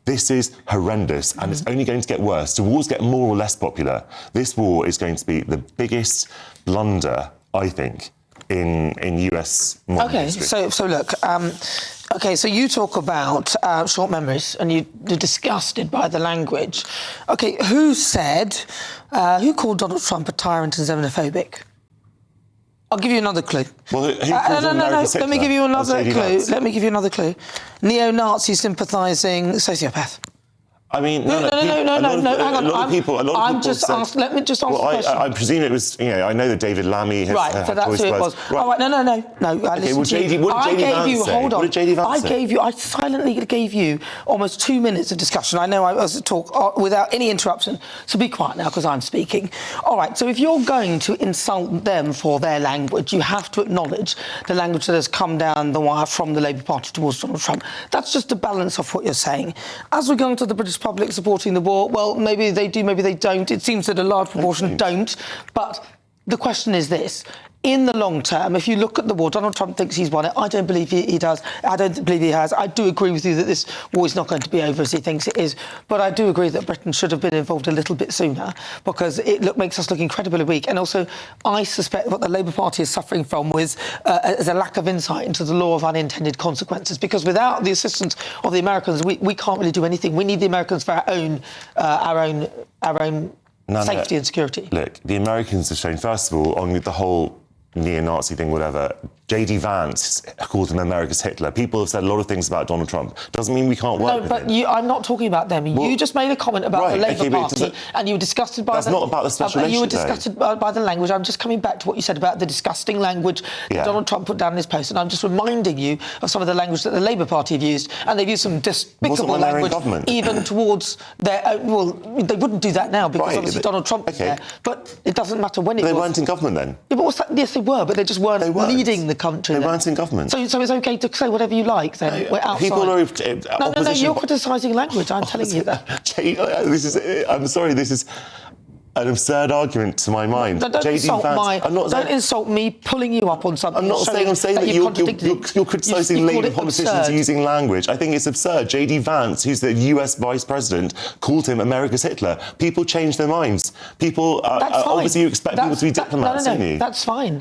This is horrendous, and it's only going to get worse. Do wars get more or less popular? This war is going to be the biggest blunder, I think, in US modern history. So look, so you talk about short memories and you're disgusted by the language. OK, who called Donald Trump a tyrant and xenophobic? I'll give you another clue. Well, who called him America's Hitler? Let me give you another clue. Let me give you another clue. Neo-Nazi sympathising sociopath. I mean, no, hang on. A lot of people let me just ask the question. I presume it was, I know that David Lammy has right, so that's who it was. Right. All right, no. Okay, what did JD Vance say? Hold on. What did JD Vance say? I silently gave you almost 2 minutes of discussion. I know I was talk without any interruption, so be quiet now because I'm speaking. All right, so if you're going to insult them for their language, you have to acknowledge the language that has come down the wire from the Labour Party towards Donald Trump. That's just a balance of what you're saying. As we're going to the British public supporting the war, well, maybe they do, maybe they don't. It seems that a large proportion don't. But the question is this. In the long term, if you look at the war, Donald Trump thinks he's won it. I don't believe he does. I don't believe he has. I do agree with you that this war is not going to be over as he thinks it is. But I do agree that Britain should have been involved a little bit sooner because it makes us look incredibly weak. And also, I suspect what the Labour Party is suffering from is a lack of insight into the law of unintended consequences. Because without the assistance of the Americans, we can't really do anything. We need the Americans for our own safety and security. Look, the Americans have shown, first of all, on the whole neo-Nazi thing, whatever, JD Vance called him America's Hitler. People have said a lot of things about Donald Trump. Doesn't mean we can't work with him. I'm not talking about them. Well, you just made a comment about the Labour Party and you were disgusted by That's not about the special relationship. You were disgusted by the language. I'm just coming back to what you said about the disgusting language that Donald Trump put down in his post, and I'm just reminding you of some of the language that the Labour Party have used, and they've used some despicable language even towards their own... Well, they wouldn't do that now because obviously Donald Trump was there, but it doesn't matter when it was. They weren't in government then? Yeah, but what's that? Yes, they were, but they just weren't leading the country. They weren't in government. So it's OK to say whatever you like then? We're outside. People are... No, you're criticising language. I'm telling you that. I'm sorry, this is an absurd argument to my mind. Don't insult me pulling you up on something. I'm saying that you're criticising Labour politicians using language. I think it's absurd. JD Vance, who's the US Vice President, called him America's Hitler. People change their minds. People, obviously you expect people to be diplomats, don't you? That's fine.